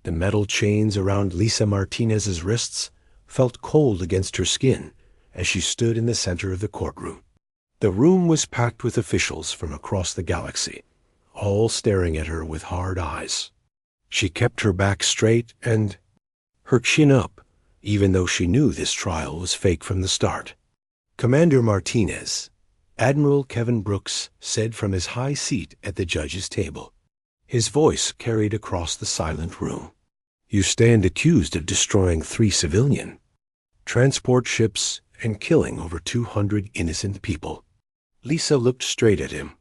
The metal chains around Lisa Martinez's wrists felt cold against her skin as she stood in the center of the courtroom. The room was packed with officials from across the galaxy, all staring at her with hard eyes. She kept her back straight and her chin up, even though she knew this trial was fake from the start. "Commander Martinez," Admiral Kevin Brooks said from his high seat at the judge's table. His voice carried across the silent room. "You stand accused of destroying 3 civilian transport ships and killing over 200 innocent people." Lisa looked straight at him.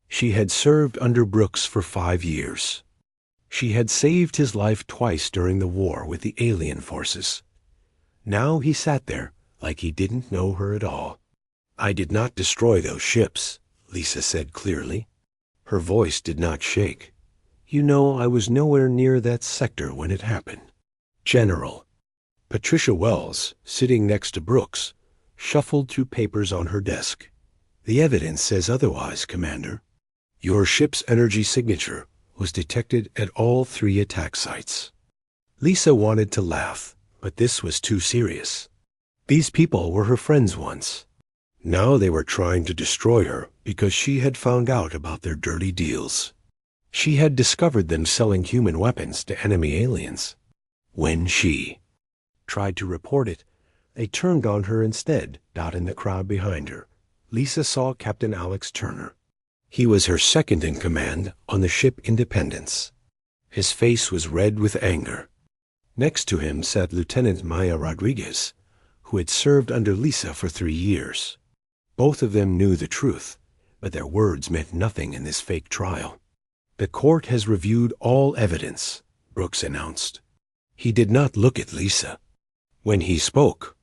She had served under Brooks for 5 years. She had saved his life twice during the war with the alien forces. Now he sat there like he didn't know her at all. "I did not destroy those ships," Lisa said clearly. Her voice did not shake. "You know, I was nowhere near that sector when it happened." "General." Patricia Wells, sitting next to Brooks, shuffled through papers on her desk. "The evidence says otherwise, Commander. Your ship's energy signature was detected at all 3 attack sites." Lisa wanted to laugh, but this was too serious. These people were her friends once. Now they were trying to destroy her because she had found out about their dirty deals. She had discovered them selling human weapons to enemy aliens. When she tried to report it, they turned on her instead, out in the crowd behind her. Lisa saw Captain Alex Turner. He was her second in command on the ship Independence. His face was red with anger. Next to him sat Lieutenant Maya Rodriguez, who had served under Lisa for 3 years. Both of them knew the truth, but their words meant nothing in this fake trial. "The court has reviewed all evidence," Brooks announced. He did not look at Lisa. When he spoke,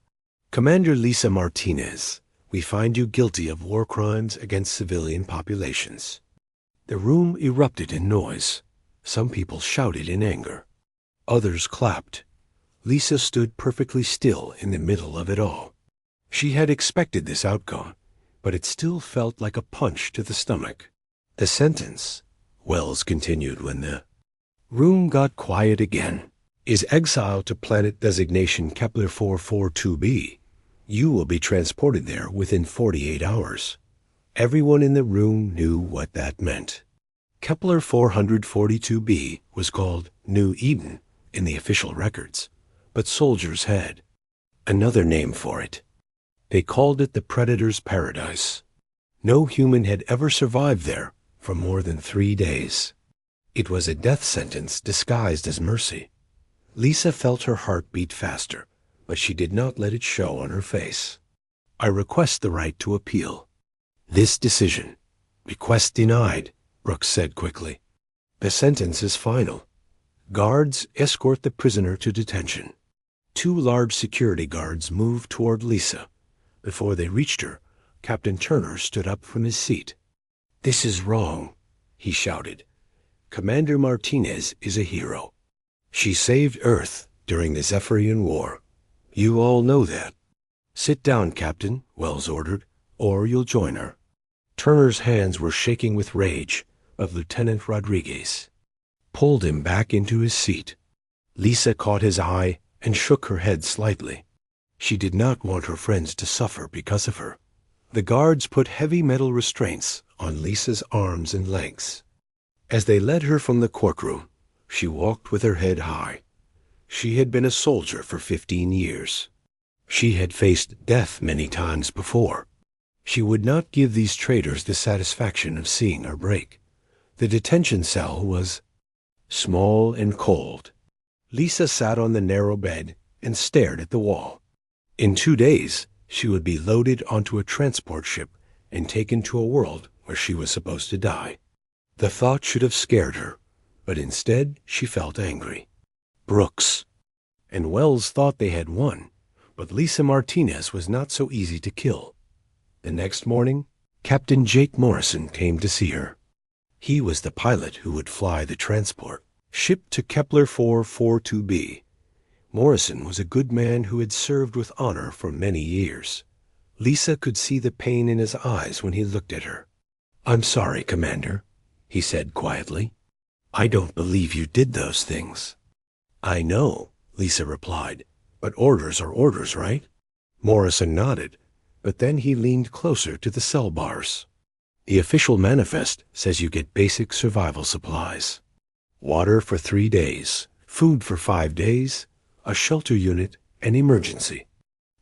"Commander Lisa Martinez, we find you guilty of war crimes against civilian populations." The room erupted in noise. Some people shouted in anger. Others clapped. Lisa stood perfectly still in the middle of it all. She had expected this outcome, but it still felt like a punch to the stomach. "The sentence," Wells continued when the room got quiet again, "is exile to planet designation Kepler 442b. You will be transported there within 48 hours. Everyone in the room knew what that meant. Kepler 442b was called New Eden in the official records, but soldiers had another name for it. They called it the Predator's Paradise. No human had ever survived there for more than 3 days. It was a death sentence disguised as mercy. Lisa felt her heart beat faster, but she did not let it show on her face. "I request the right to appeal this decision." "Request denied," Brooks said quickly. "The sentence is final. Guards escort the prisoner to detention." 2 large security guards moved toward Lisa. Before they reached her, Captain Turner stood up from his seat. "This is wrong," he shouted. "Commander Martinez is a hero. She saved Earth during the Zephyrian War. You all know that." "Sit down, Captain," Wells ordered, "or you'll join her." Turner's hands were shaking with rage, but Lieutenant Rodriguez pulled him back into his seat. Lisa caught his eye and shook her head slightly. She did not want her friends to suffer because of her. The guards put heavy metal restraints on Lisa's arms and legs. As they led her from the courtroom, she walked with her head high. She had been a soldier for 15 years. She had faced death many times before. She would not give these traitors the satisfaction of seeing her break. The detention cell was small and cold. Lisa sat on the narrow bed and stared at the wall. In 2 days, she would be loaded onto a transport ship and taken to a world where she was supposed to die. The thought should have scared her, but instead she felt angry. Brooks and Wells thought they had won, but Lisa Martinez was not so easy to kill. The next morning, Captain Jake Morrison came to see her. He was the pilot who would fly the transport ship to Kepler 442b. Morrison was a good man who had served with honor for many years. Lisa could see the pain in his eyes when he looked at her. "I'm sorry, Commander," he said quietly. "I don't believe you did those things." I know, Lisa replied, but orders are orders, right? Morrison nodded, but then he leaned closer to the cell bars. The official manifest says you get basic survival supplies. Water for 3 days, food for 5 days, a shelter unit, and emergency.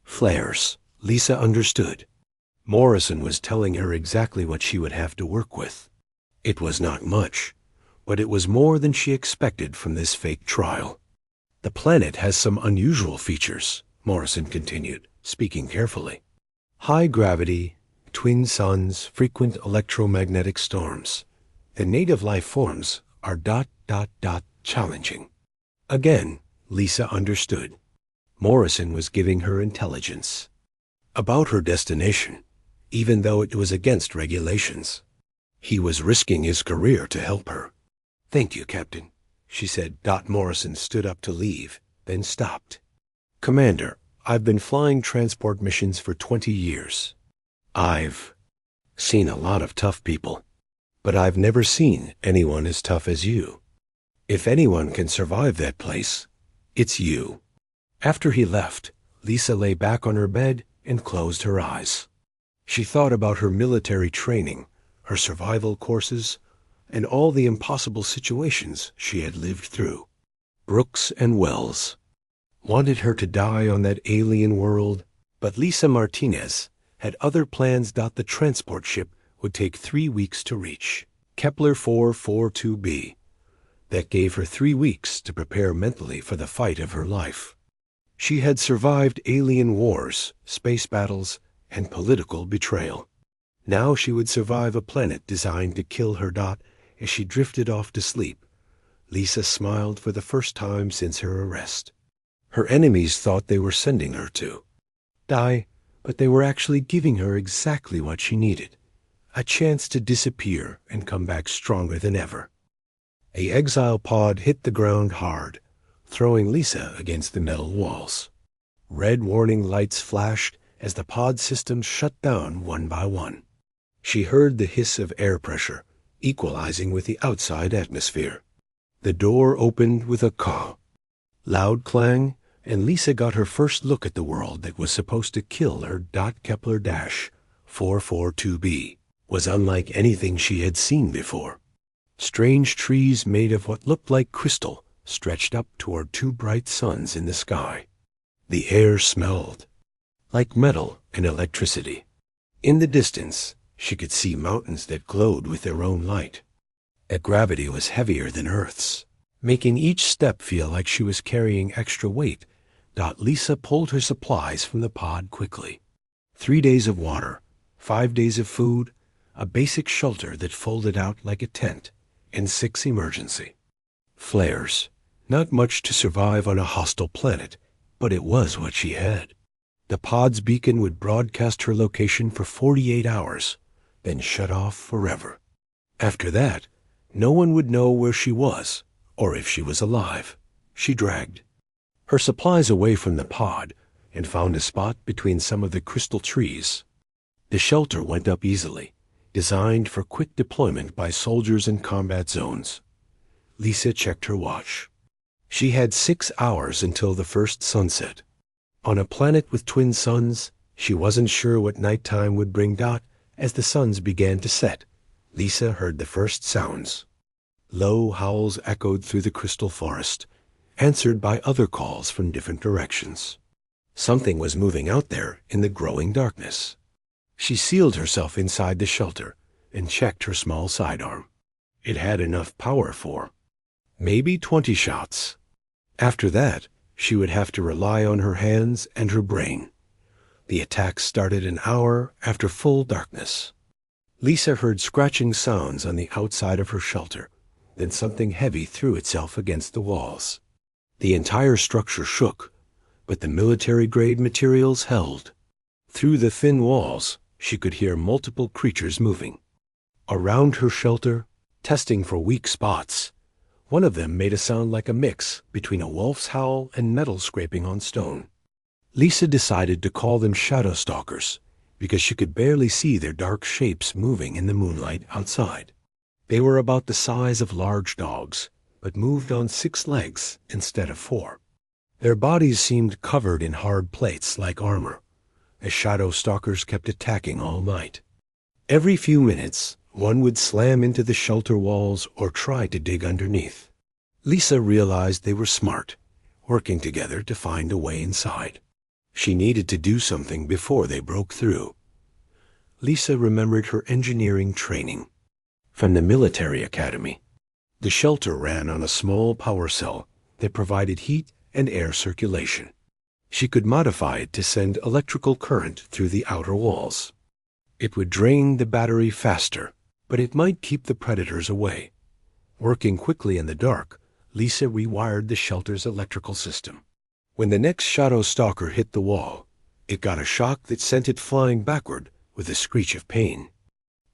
Flares. Lisa understood. Morrison was telling her exactly what she would have to work with. It was not much, but it was more than she expected from this fake trial. The planet has some unusual features, Morrison continued, speaking carefully. High gravity, twin suns, frequent electromagnetic storms. The native life forms are ... challenging. Again, Lisa understood. Morrison was giving her intelligence about her destination, even though it was against regulations. He was risking his career to help her. Thank you, Captain, she said. Morrison stood up to leave, then stopped. Commander, I've been flying transport missions for 20 years. I've seen a lot of tough people, but I've never seen anyone as tough as you. If anyone can survive that place, it's you. After he left, Lisa lay back on her bed and closed her eyes. She thought about her military training, her survival courses, and all the impossible situations she had lived through. Brooks and Wells wanted her to die on that alien world, but Lisa Martinez had other plans. The transport ship would take 3 weeks to reach Kepler 442b. That gave her 3 weeks to prepare mentally for the fight of her life. She had survived alien wars, space battles, and political betrayal. Now she would survive a planet designed to kill her. As she drifted off to sleep, Lisa smiled for the first time since her arrest. Her enemies thought they were sending her to die, but they were actually giving her exactly what she needed, a chance to disappear and come back stronger than ever. A exile pod hit the ground hard, throwing Lisa against the metal walls. Red warning lights flashed as the pod systems shut down one by one. She heard the hiss of air pressure, equalizing with the outside atmosphere. The door opened with a caw. Loud clang, and Lisa got her first look at the world that was supposed to kill her. Kepler 442b was unlike anything she had seen before. Strange trees made of what looked like crystal stretched up toward 2 bright suns in the sky. The air smelled like metal and electricity. In the distance, she could see mountains that glowed with their own light. Their gravity was heavier than Earth's, making each step feel like she was carrying extra weight. Lisa pulled her supplies from the pod quickly. 3 days of water, 5 days of food, a basic shelter that folded out like a tent, and 6 emergency. Flares. Not much to survive on a hostile planet, but it was what she had. The pod's beacon would broadcast her location for 48 hours, then shut off forever. After that, no one would know where she was, or if she was alive. She dragged her supplies away from the pod and found a spot between some of the crystal trees. The shelter went up easily, designed for quick deployment by soldiers in combat zones. Lisa checked her watch. She had 6 hours until the first sunset. On a planet with twin suns, she wasn't sure what nighttime would bring. As the suns began to set, Lisa heard the first sounds. Low howls echoed through the crystal forest, answered by other calls from different directions. Something was moving out there in the growing darkness. She sealed herself inside the shelter and checked her small sidearm. It had enough power for maybe 20 shots. After that, she would have to rely on her hands and her brain. The attack started an hour after full darkness. Lisa heard scratching sounds on the outside of her shelter. Then something heavy threw itself against the walls. The entire structure shook, but the military-grade materials held. Through the thin walls, she could hear multiple creatures moving. Around her shelter, testing for weak spots, one of them made a sound like a mix between a wolf's howl and metal scraping on stone. Lisa decided to call them shadow stalkers because she could barely see their dark shapes moving in the moonlight outside. They were about the size of large dogs, but moved on 6 legs instead of 4. Their bodies seemed covered in hard plates like armor, as shadow stalkers kept attacking all night. Every few minutes, one would slam into the shelter walls or try to dig underneath. Lisa realized they were smart, working together to find a way inside. She needed to do something before they broke through. Lisa remembered her engineering training from the military academy. The shelter ran on a small power cell that provided heat and air circulation. She could modify it to send electrical current through the outer walls. It would drain the battery faster, but it might keep the predators away. Working quickly in the dark, Lisa rewired the shelter's electrical system. When the next shadow stalker hit the wall, it got a shock that sent it flying backward with a screech of pain.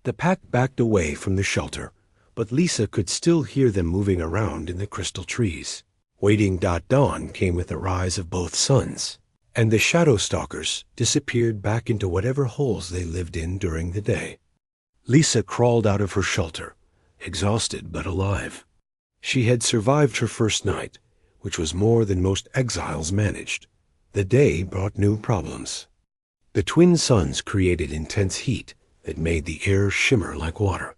The pack backed away from the shelter, but Lisa could still hear them moving around in the crystal trees. Waiting dawn came with the rise of both suns, and the shadow stalkers disappeared back into whatever holes they lived in during the day. Lisa crawled out of her shelter, exhausted but alive. She had survived her first night, which was more than most exiles managed. The day brought new problems. The twin suns created intense heat that made the air shimmer like water.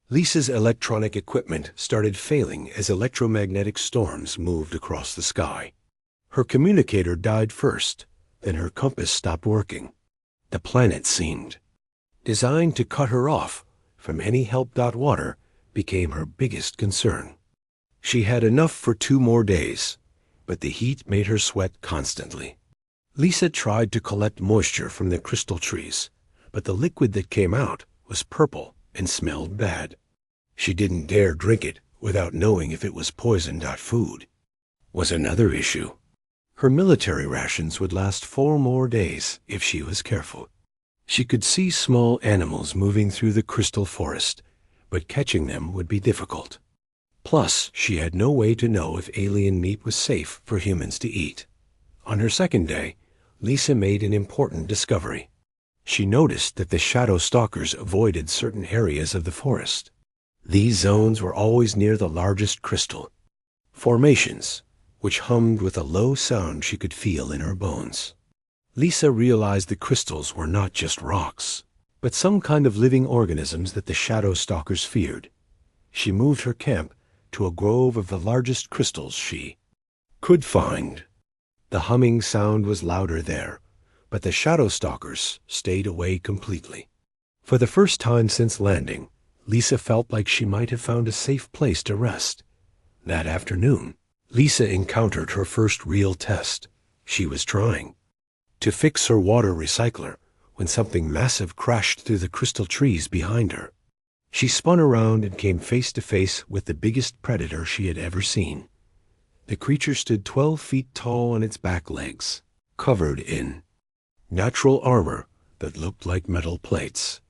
Lisa's electronic equipment started failing as electromagnetic storms moved across the sky. Her communicator died first, then her compass stopped working. The planet seemed designed to cut her off from any help. Water became her biggest concern. She had enough for 2 more days, but the heat made her sweat constantly. Lisa tried to collect moisture from the crystal trees, but the liquid that came out was purple and smelled bad. She didn't dare drink it without knowing if it was poisoned. Food was another issue. Her military rations would last 4 more days if she was careful. She could see small animals moving through the crystal forest, but catching them would be difficult. Plus, she had no way to know if alien meat was safe for humans to eat. On her second day, Lisa made an important discovery. She noticed that the shadow stalkers avoided certain areas of the forest. These zones were always near the largest crystal formations, which hummed with a low sound she could feel in her bones. Lisa realized the crystals were not just rocks, but some kind of living organisms that the shadow stalkers feared. She moved her camp to a grove of the largest crystals she could find. The humming sound was louder there, but the shadow stalkers stayed away completely. For the first time since landing, Lisa felt like she might have found a safe place to rest. That afternoon, Lisa encountered her first real test. She was trying to fix her water recycler when something massive crashed through the crystal trees behind her. She spun around and came face to face with the biggest predator she had ever seen. The creature stood 12 feet tall on its back legs, covered in natural armor that looked like metal plates.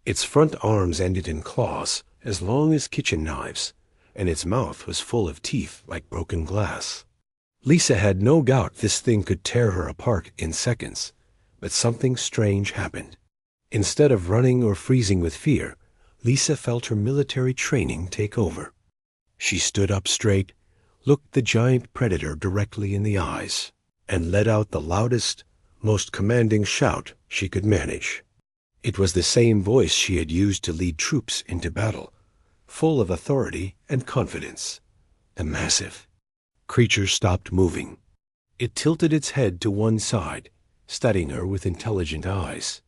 Its front arms ended in claws as long as kitchen knives, and its mouth was full of teeth like broken glass. Lisa had no doubt this thing could tear her apart in seconds, but something strange happened. Instead of running or freezing with fear, Lisa felt her military training take over. She stood up straight, looked the giant predator directly in the eyes, and let out the loudest, most commanding shout she could manage. It was the same voice she had used to lead troops into battle, full of authority and confidence. The massive creature stopped moving. It tilted its head to one side, studying her with intelligent eyes.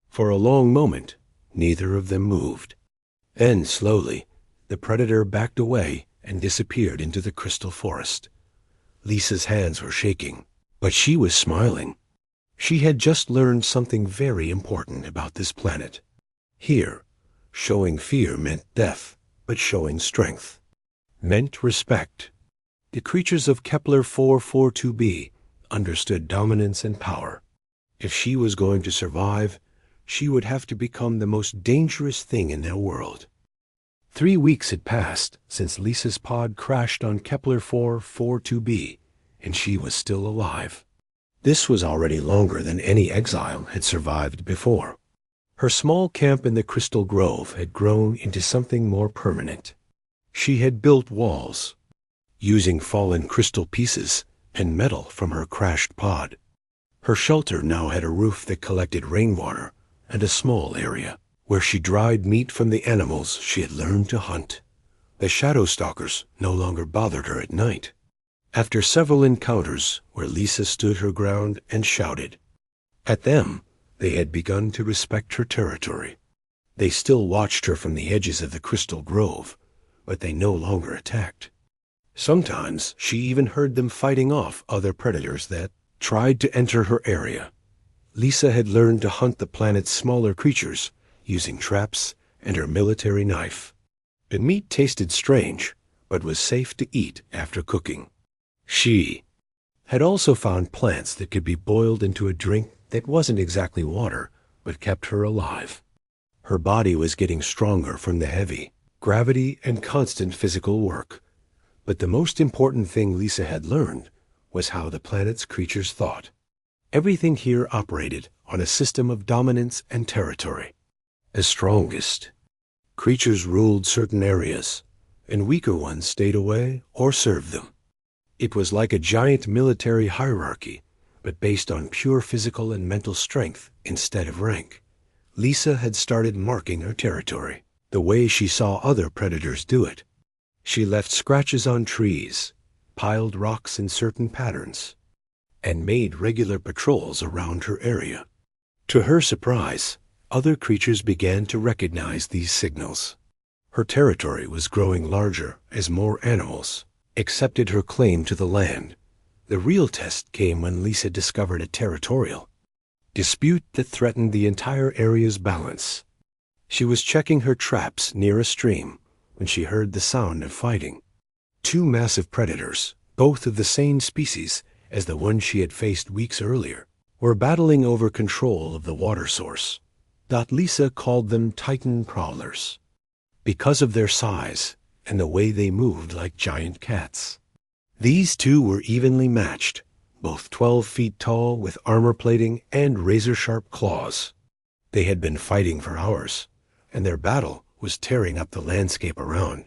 For a long moment, neither of them moved. Then, slowly, the predator backed away and disappeared into the crystal forest. Lisa's hands were shaking, but she was smiling. She had just learned something very important about this planet. Here, showing fear meant death, but showing strength meant respect. The creatures of Kepler 442b understood dominance and power. If she was going to survive, she would have to become the most dangerous thing in their world. 3 weeks had passed since Lisa's pod crashed on Kepler 442b, and she was still alive. This was already longer than any exile had survived before. Her small camp in the Crystal Grove had grown into something more permanent. She had built walls, using fallen crystal pieces and metal from her crashed pod. Her shelter now had a roof that collected rainwater and a small area where she dried meat from the animals she had learned to hunt. The shadow stalkers no longer bothered her at night. After several encounters where Lisa stood her ground and shouted at them, they had begun to respect her territory. They still watched her from the edges of the crystal grove, but they no longer attacked. Sometimes she even heard them fighting off other predators that tried to enter her area. Lisa had learned to hunt the planet's smaller creatures using traps and her military knife. The meat tasted strange, but was safe to eat after cooking. She had also found plants that could be boiled into a drink that wasn't exactly water, but kept her alive. Her body was getting stronger from the heavy gravity and constant physical work. But the most important thing Lisa had learned was how the planet's creatures thought. Everything here operated on a system of dominance and territory. As strongest creatures ruled certain areas, and weaker ones stayed away or served them. It was like a giant military hierarchy, but based on pure physical and mental strength instead of rank. Lisa had started marking her territory, the way she saw other predators do it. She left scratches on trees, piled rocks in certain patterns, and made regular patrols around her area. To her surprise, other creatures began to recognize these signals. Her territory was growing larger as more animals accepted her claim to the land. The real test came when Lisa discovered a territorial dispute that threatened the entire area's balance. She was checking her traps near a stream when she heard the sound of fighting. Two massive predators, both of the same species as the one she had faced weeks earlier, were battling over control of the water source. Lisa called them Titan prowlers because of their size and the way they moved like giant cats. These two were evenly matched, both 12 feet tall with armor plating and razor-sharp claws. They had been fighting for hours, and their battle was tearing up the landscape around.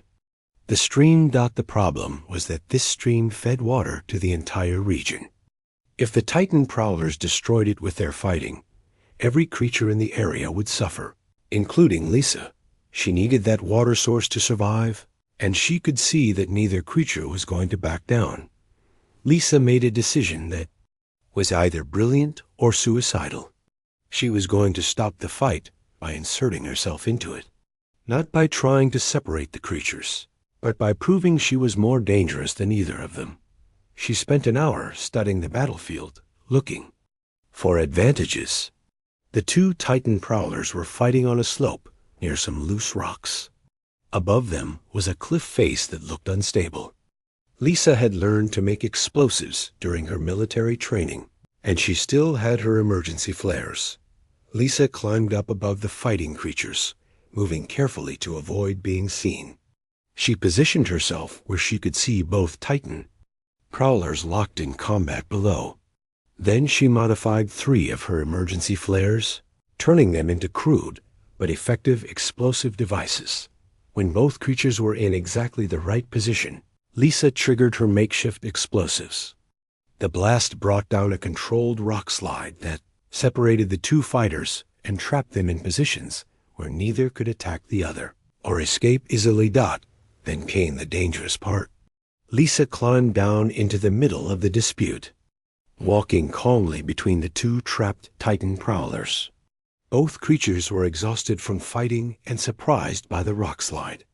The stream. The problem was that this stream fed water to the entire region. If the Titan prowlers destroyed it with their fighting, every creature in the area would suffer, including Lisa. She needed that water source to survive, and she could see that neither creature was going to back down. Lisa made a decision that was either brilliant or suicidal. She was going to stop the fight by inserting herself into it, not by trying to separate the creatures, but by proving she was more dangerous than either of them. She spent an hour studying the battlefield, looking for advantages. The two Titan prowlers were fighting on a slope near some loose rocks. Above them was a cliff face that looked unstable. Lisa had learned to make explosives during her military training, and she still had her emergency flares. Lisa climbed up above the fighting creatures, moving carefully to avoid being seen. She positioned herself where she could see both Titan prowlers locked in combat below. Then she modified 3 of her emergency flares, turning them into crude but effective explosive devices. When both creatures were in exactly the right position, Lisa triggered her makeshift explosives. The blast brought down a controlled rock slide that separated the two fighters and trapped them in positions where neither could attack the other or escape easily. Then came the dangerous part. Lisa climbed down into the middle of the dispute, walking calmly between the two trapped Titan prowlers. Both creatures were exhausted from fighting and surprised by the rock slide.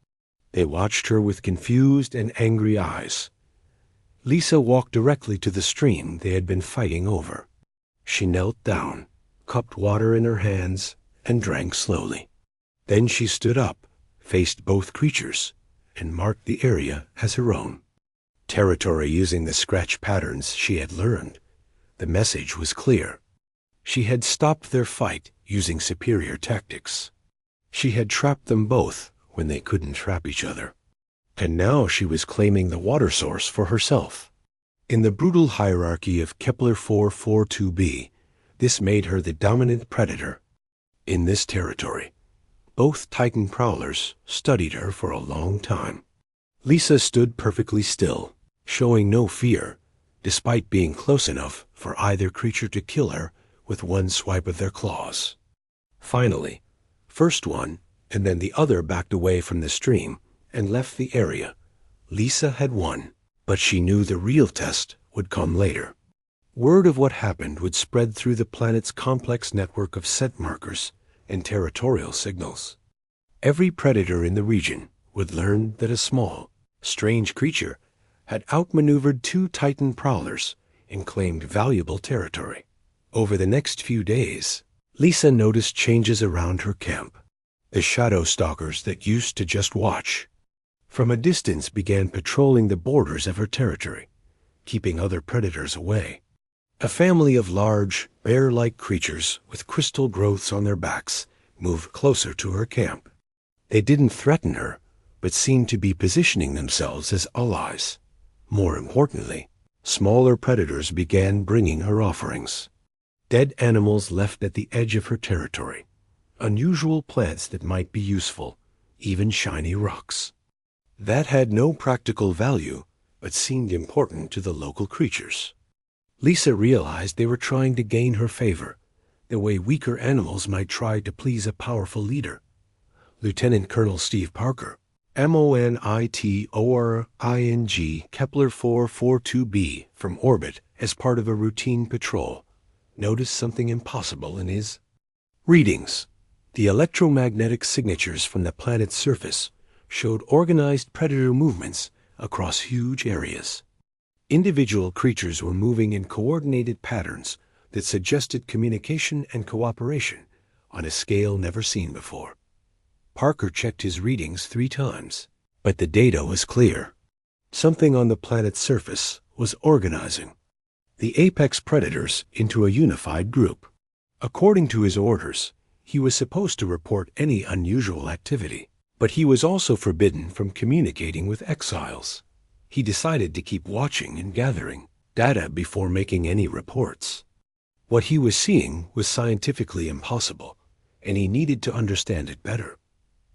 They watched her with confused and angry eyes. Lisa walked directly to the stream they had been fighting over. She knelt down, cupped water in her hands, and drank slowly. Then she stood up, faced both creatures, and marked the area as her own territory using the scratch patterns she had learned. The message was clear. She had stopped their fight using superior tactics. She had trapped them both when they couldn't trap each other. And now she was claiming the water source for herself. In the brutal hierarchy of Kepler 442b, this made her the dominant predator in this territory. Both Titan prowlers studied her for a long time. Lisa stood perfectly still, showing no fear, despite being close enough for either creature to kill her with one swipe of their claws. Finally, first one and then the other backed away from the stream and left the area. Lisa had won, but she knew the real test would come later. Word of what happened would spread through the planet's complex network of scent markers and territorial signals. Every predator in the region would learn that a small, strange creature had outmaneuvered 2 Titan prowlers and claimed valuable territory. Over the next few days, Lisa noticed changes around her camp. The shadow stalkers that used to just watch from a distance began patrolling the borders of her territory, keeping other predators away. A family of large, bear-like creatures with crystal growths on their backs moved closer to her camp. They didn't threaten her, but seemed to be positioning themselves as allies. More importantly, smaller predators began bringing her offerings. Dead animals left at the edge of her territory, unusual plants that might be useful, even shiny rocks. That had no practical value, but seemed important to the local creatures. Lisa realized they were trying to gain her favor, the way weaker animals might try to please a powerful leader. Lieutenant Colonel Steve Parker, MONITORING Kepler 442b from orbit as part of a routine patrol, noticed something impossible in his readings. The electromagnetic signatures from the planet's surface showed organized predator movements across huge areas. Individual creatures were moving in coordinated patterns that suggested communication and cooperation on a scale never seen before. Parker checked his readings 3 times, but the data was clear. Something on the planet's surface was organizing the apex predators into a unified group. According to his orders, he was supposed to report any unusual activity, but he was also forbidden from communicating with exiles. He decided to keep watching and gathering data before making any reports. What he was seeing was scientifically impossible, and he needed to understand it better.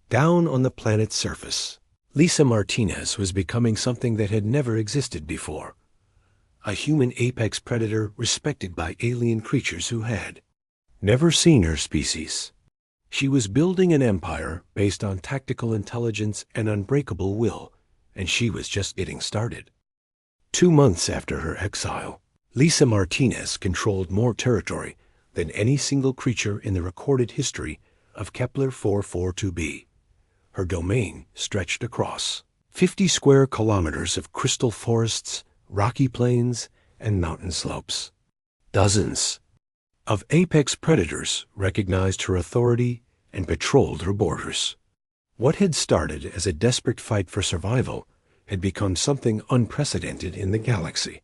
Down on the planet's surface, Lisa Martinez was becoming something that had never existed before. A human apex predator respected by alien creatures who had never seen her species. She was building an empire based on tactical intelligence and unbreakable will, and she was just getting started. 2 months after her exile, Lisa Martinez controlled more territory than any single creature in the recorded history of Kepler 442b. Her domain stretched across 50 square kilometers of crystal forests, rocky plains, and mountain slopes. Dozens of apex predators recognized her authority and patrolled her borders. What had started as a desperate fight for survival had become something unprecedented in the galaxy.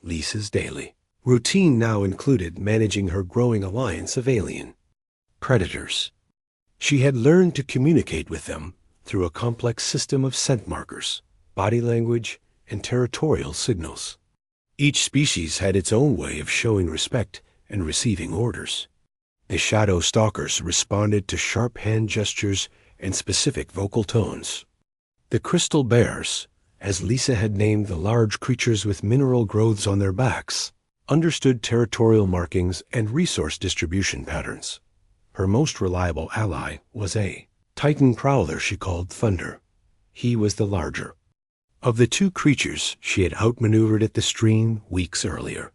Lisa's daily routine now included managing her growing alliance of alien predators. She had learned to communicate with them through a complex system of scent markers, body language, and territorial signals. Each species had its own way of showing respect and receiving orders. The shadow stalkers responded to sharp hand gestures and specific vocal tones. The crystal bears, as Lisa had named the large creatures with mineral growths on their backs, understood territorial markings and resource distribution patterns. Her most reliable ally was a Titan prowler she called Thunder. He was the larger of the 2 creatures she had outmaneuvered at the stream weeks earlier.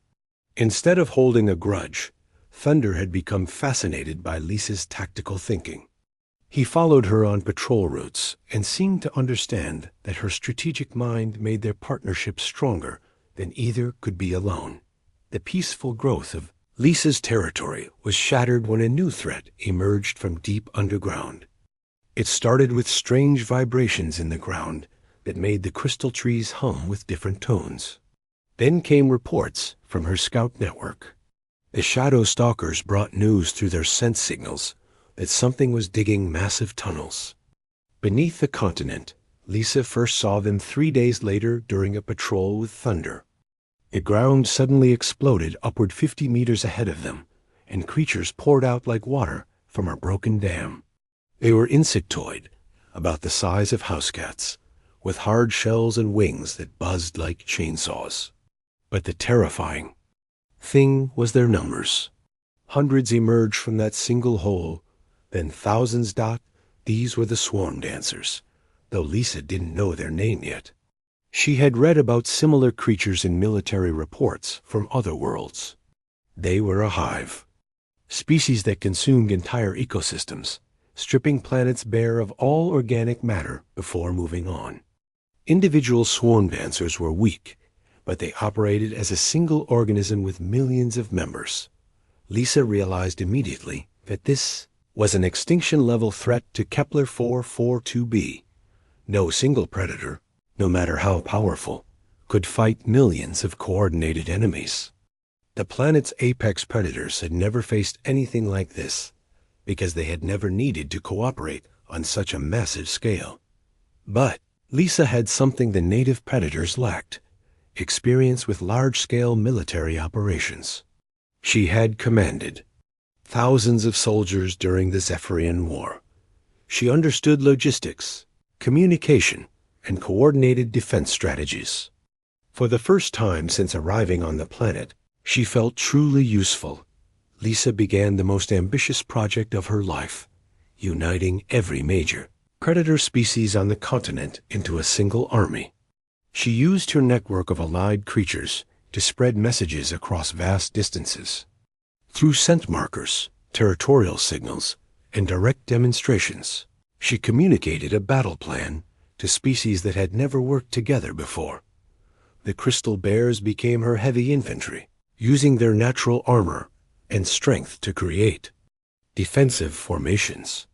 Instead of holding a grudge, Thunder had become fascinated by Lisa's tactical thinking. He followed her on patrol routes and seemed to understand that her strategic mind made their partnership stronger than either could be alone. The peaceful growth of Lisa's territory was shattered when a new threat emerged from deep underground. It started with strange vibrations in the ground that made the crystal trees hum with different tones. Then came reports from her scout network. The shadow stalkers brought news through their sense signals that something was digging massive tunnels beneath the continent. Lisa first saw them 3 days later during a patrol with Thunder. The ground suddenly exploded upward 50 meters ahead of them, and creatures poured out like water from a broken dam. They were insectoid, about the size of house cats, with hard shells and wings that buzzed like chainsaws. But the terrifying thing was their numbers. Hundreds emerged from that single hole, then thousands. These were the swarm dancers, though Lisa didn't know their name yet. She had read about similar creatures in military reports from other worlds. They were a hive, species that consumed entire ecosystems, stripping planets bare of all organic matter before moving on. Individual swarm dancers were weak, but they operated as a single organism with millions of members. Lisa realized immediately that this was an extinction-level threat to Kepler 442b. No single predator, no matter how powerful, could fight millions of coordinated enemies. The planet's apex predators had never faced anything like this, because they had never needed to cooperate on such a massive scale. But Lisa had something the native predators lacked: experience with large-scale military operations. She had commanded thousands of soldiers during the Zephyrian War. She understood logistics, communication, and coordinated defense strategies. For the first time since arriving on the planet, she felt truly useful. Lisa began the most ambitious project of her life, uniting every major predator species on the continent into a single army. She used her network of allied creatures to spread messages across vast distances. Through scent markers, territorial signals, and direct demonstrations, she communicated a battle plan to species that had never worked together before. The crystal bears became her heavy infantry, using their natural armor and strength to create defensive formations.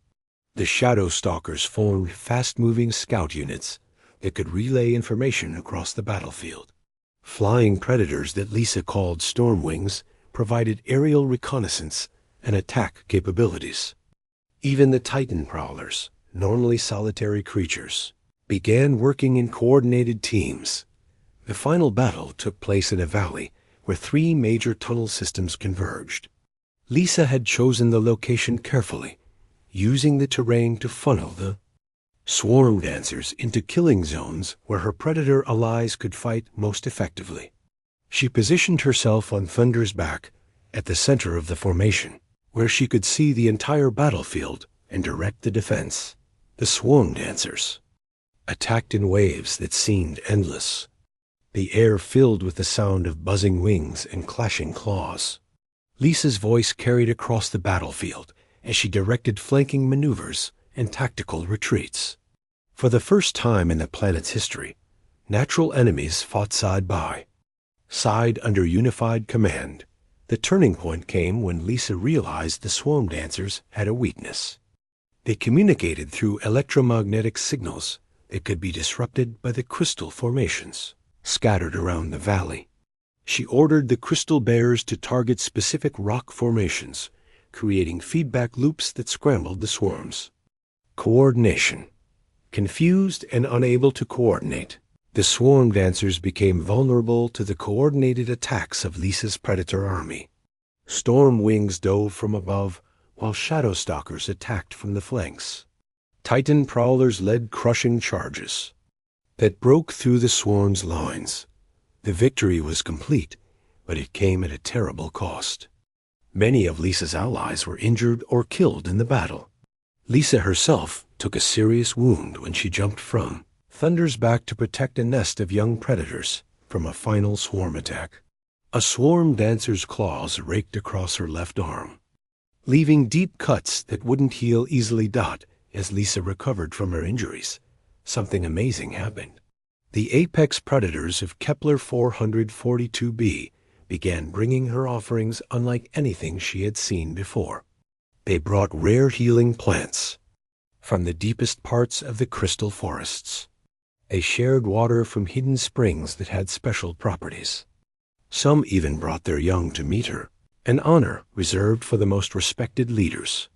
The shadow stalkers formed fast-moving scout units that could relay information across the battlefield. Flying predators that Lisa called stormwings provided aerial reconnaissance and attack capabilities. Even the Titan prowlers, normally solitary creatures, began working in coordinated teams. The final battle took place in a valley where 3 major tunnel systems converged. Lisa had chosen the location carefully, using the terrain to funnel the swarm dancers into killing zones where her predator allies could fight most effectively. She positioned herself on Thunder's back at the center of the formation, where she could see the entire battlefield and direct the defense. The swarm dancers attacked in waves that seemed endless, the air filled with the sound of buzzing wings and clashing claws. Lisa's voice carried across the battlefield as she directed flanking maneuvers and tactical retreats. For the first time in the planet's history, natural enemies fought side under unified command. The turning point came when Lisa realized the swarm dancers had a weakness. They communicated through electromagnetic signals that could be disrupted by the crystal formations scattered around the valley. She ordered the crystal bears to target specific rock formations, creating feedback loops that scrambled the swarms. Coordination. Confused and unable to coordinate, the swarm dancers became vulnerable to the coordinated attacks of Lisa's predator army. Storm wings dove from above, while shadow stalkers attacked from the flanks. Titan prowlers led crushing charges that broke through the swarm's lines. The victory was complete, but it came at a terrible cost. Many of Lisa's allies were injured or killed in the battle. Lisa herself took a serious wound when she jumped from Thunder's back to protect a nest of young predators from a final swarm attack. A swarm dancer's claws raked across her left arm, leaving deep cuts that wouldn't heal easily. As Lisa recovered from her injuries, something amazing happened. The apex predators of Kepler 442b began bringing her offerings unlike anything she had seen before. They brought rare healing plants from the deepest parts of the crystal forests. They shared water from hidden springs that had special properties. Some even brought their young to meet her, an honor reserved for the most respected leaders.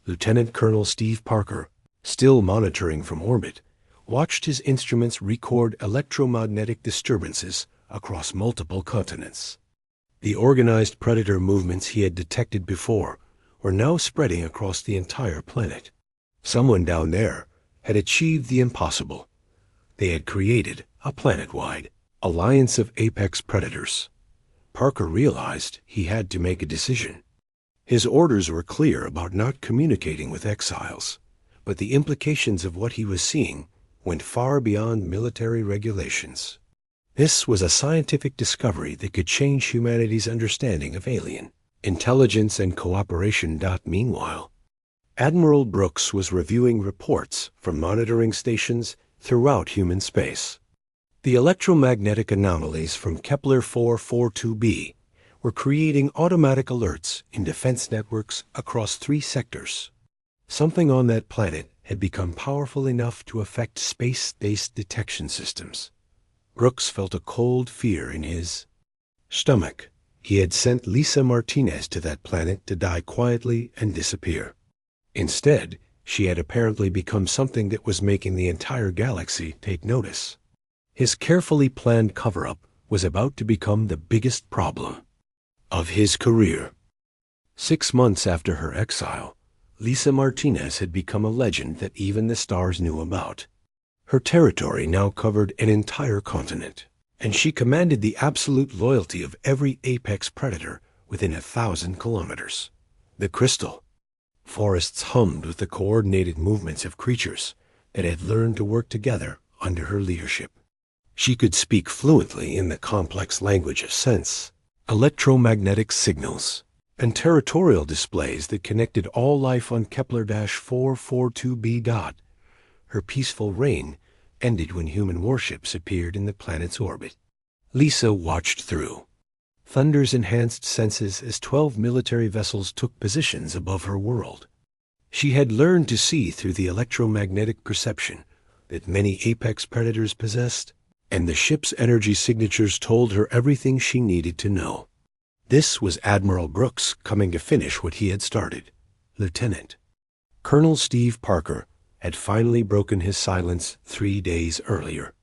Lieutenant Colonel Steve Parker, still monitoring from orbit, watched his instruments record electromagnetic disturbances across multiple continents. The organized predator movements he had detected before were now spreading across the entire planet. Someone down there had achieved the impossible. They had created a planet-wide alliance of apex predators. Parker realized he had to make a decision. His orders were clear about not communicating with exiles, but the implications of what he was seeing went far beyond military regulations. This was a scientific discovery that could change humanity's understanding of alien intelligence and cooperation. Meanwhile, Admiral Brooks was reviewing reports from monitoring stations throughout human space. The electromagnetic anomalies from Kepler 442b were creating automatic alerts in defense networks across 3 sectors. Something on that planet had become powerful enough to affect space-based detection systems. Brooks felt a cold fear in his stomach. He had sent Lisa Martinez to that planet to die quietly and disappear. Instead, she had apparently become something that was making the entire galaxy take notice. His carefully planned cover-up was about to become the biggest problem of his career. 6 months after her exile, Lisa Martinez had become a legend that even the stars knew about. Her territory now covered an entire continent, and she commanded the absolute loyalty of every apex predator within 1,000 kilometers. The crystal. Forests hummed with the coordinated movements of creatures that had learned to work together under her leadership. She could speak fluently in the complex language of sense, electromagnetic signals, and territorial displays that connected all life on Kepler-442b. Her peaceful reign ended when human warships appeared in the planet's orbit. Lisa watched through Thunder's enhanced senses as 12 military vessels took positions above her world. She had learned to see through the electromagnetic perception that many apex predators possessed, and the ship's energy signatures told her everything she needed to know. This was Admiral Brooks coming to finish what he had started. Lieutenant Colonel Steve Parker had finally broken his silence 3 days earlier.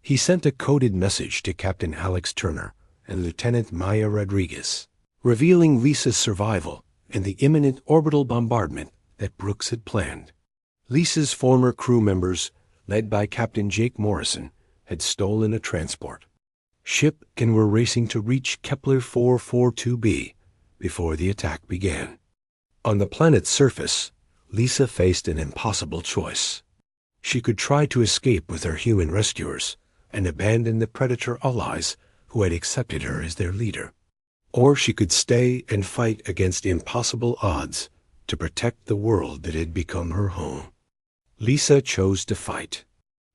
He sent a coded message to Captain Alex Turner and Lieutenant Maya Rodriguez, revealing Lisa's survival and the imminent orbital bombardment that Brooks had planned. Lisa's former crew members, led by Captain Jake Morrison, had stolen a transport ship and were racing to reach Kepler 442b before the attack began. On the planet's surface, Lisa faced an impossible choice. She could try to escape with her human rescuers and abandon the predator allies who had accepted her as their leader. Or she could stay and fight against impossible odds to protect the world that had become her home. Lisa chose to fight.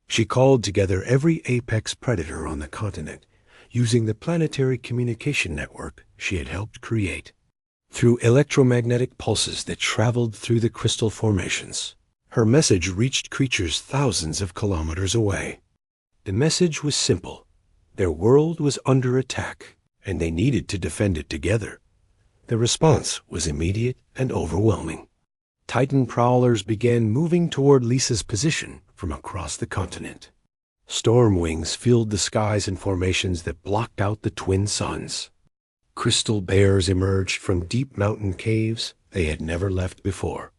She called together every apex predator on the continent, using the planetary communication network she had helped create. Through electromagnetic pulses that traveled through the crystal formations, her message reached creatures thousands of kilometers away. The message was simple. Their world was under attack, and they needed to defend it together. The response was immediate and overwhelming. Titan prowlers began moving toward Lisa's position from across the continent. Storm wings filled the skies in formations that blocked out the twin suns. Crystal bears emerged from deep mountain caves they had never left before.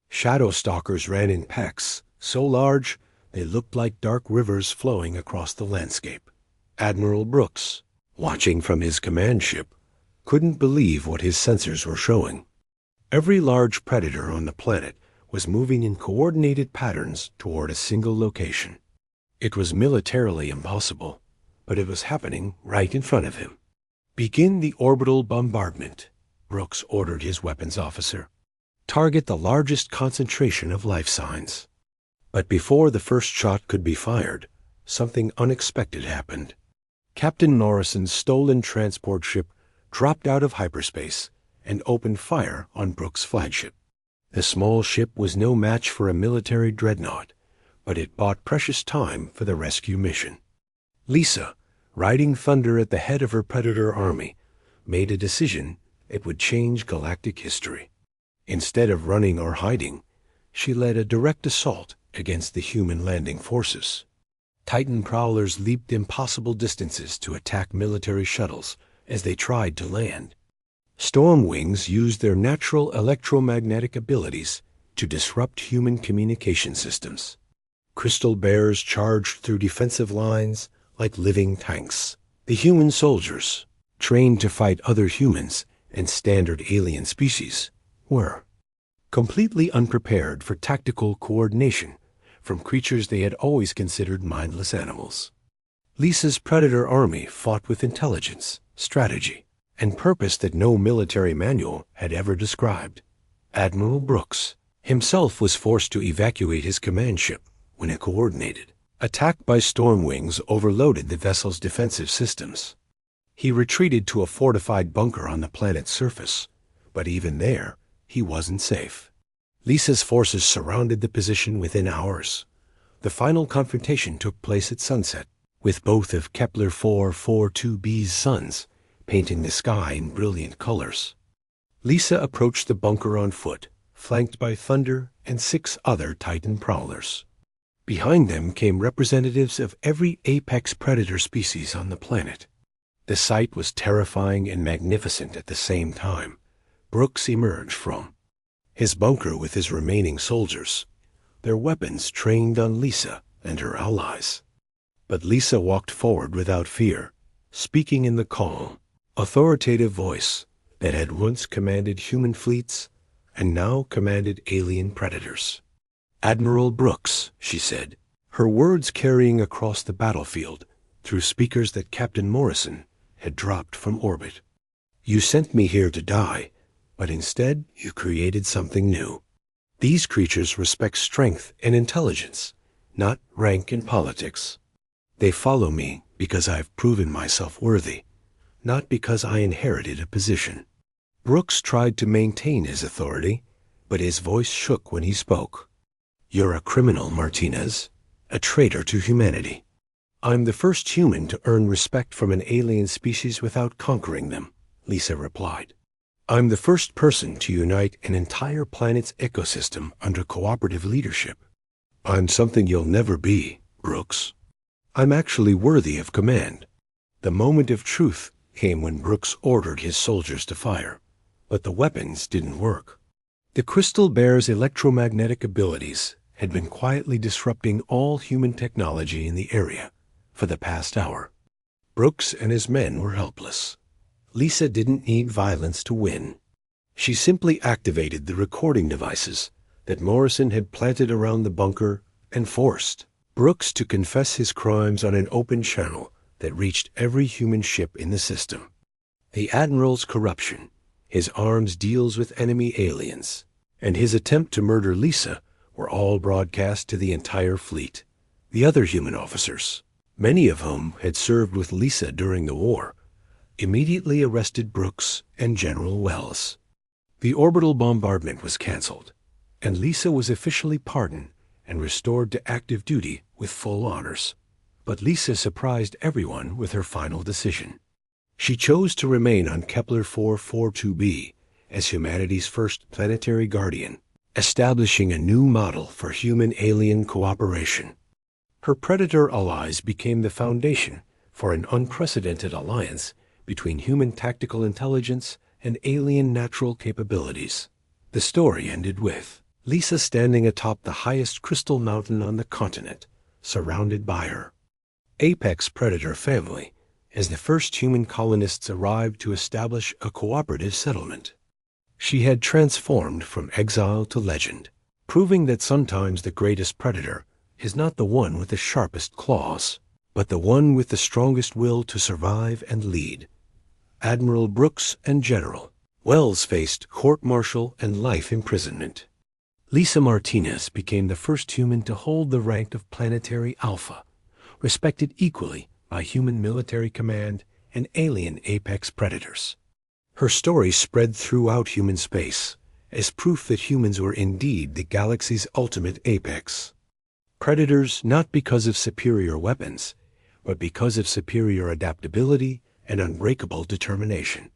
Shadow stalkers ran in packs, so large they looked like dark rivers flowing across the landscape. Admiral Brooks, watching from his command ship, couldn't believe what his sensors were showing. Every large predator on the planet was moving in coordinated patterns toward a single location. It was militarily impossible, but it was happening right in front of him. "Begin the orbital bombardment," Brooks ordered his weapons officer. "Target the largest concentration of life signs." But before the first shot could be fired, something unexpected happened. Captain Norrison's stolen transport ship dropped out of hyperspace and opened fire on Brooks' flagship. The small ship was no match for a military dreadnought, but it bought precious time for the rescue mission. Lisa, riding Thunder at the head of her predator army, made a decision that would change galactic history. Instead of running or hiding, she led a direct assault against the human landing forces. Titan prowlers leaped impossible distances to attack military shuttles as they tried to land. Storm wings used their natural electromagnetic abilities to disrupt human communication systems. Crystal bears charged through defensive lines like living tanks. The human soldiers, trained to fight other humans and standard alien species, were completely unprepared for tactical coordination from creatures they had always considered mindless animals. Lisa's predator army fought with intelligence, strategy, and purpose that no military manual had ever described. Admiral Brooks himself was forced to evacuate his command ship when it coordinated. Attack by storm wings overloaded the vessel's defensive systems. He retreated to a fortified bunker on the planet's surface, but even there, he wasn't safe. Lisa's forces surrounded the position within hours. The final confrontation took place at sunset, with both of Kepler 442b's suns painting the sky in brilliant colors. Lisa approached the bunker on foot, flanked by Thunder and 6 other Titan prowlers. Behind them came representatives of every apex predator species on the planet. The sight was terrifying and magnificent at the same time. Brooks emerged from his bunker with his remaining soldiers, their weapons trained on Lisa and her allies. But Lisa walked forward without fear, speaking in the calm, authoritative voice that had once commanded human fleets and now commanded alien predators. "Admiral Brooks," she said, her words carrying across the battlefield through speakers that Captain Morrison had dropped from orbit. "You sent me here to die, but instead you created something new. These creatures respect strength and intelligence, not rank and politics. They follow me because I've proven myself worthy, not because I inherited a position." Brooks tried to maintain his authority, but his voice shook when he spoke. "You're a criminal, Martinez, a traitor to humanity. I'm the first human to earn respect from an alien species without conquering them," Lisa replied. "I'm the first person to unite an entire planet's ecosystem under cooperative leadership. I'm something you'll never be, Brooks. I'm actually worthy of command." The moment of truth came when Brooks ordered his soldiers to fire, but the weapons didn't work. The Crystal Bear's electromagnetic abilities had been quietly disrupting all human technology in the area for the past hour. Brooks and his men were helpless. Lisa didn't need violence to win. She simply activated the recording devices that Morrison had planted around the bunker and forced Brooks to confess his crimes on an open channel that reached every human ship in the system. The Admiral's corruption, his arms deals with enemy aliens, and his attempt to murder Lisa were all broadcast to the entire fleet. The other human officers, many of whom had served with Lisa during the war, immediately arrested Brooks and General Wells. The orbital bombardment was canceled, and Lisa was officially pardoned and restored to active duty with full honors. But Lisa surprised everyone with her final decision. She chose to remain on Kepler 442b as humanity's first planetary guardian, establishing a new model for human-alien cooperation. Her predator allies became the foundation for an unprecedented alliance between human tactical intelligence and alien natural capabilities. The story ended with Lisa standing atop the highest crystal mountain on the continent, surrounded by her apex predator family, as the first human colonists arrived to establish a cooperative settlement. She had transformed from exile to legend, proving that sometimes the greatest predator is not the one with the sharpest claws, but the one with the strongest will to survive and lead. Admiral Brooks and General Wells faced court-martial and life imprisonment. Lisa Martinez became the first human to hold the rank of Planetary Alpha, respected equally by human military command and alien apex predators. Her story spread throughout human space as proof that humans were indeed the galaxy's ultimate apex. Predators not because of superior weapons, but because of superior adaptability and unbreakable determination.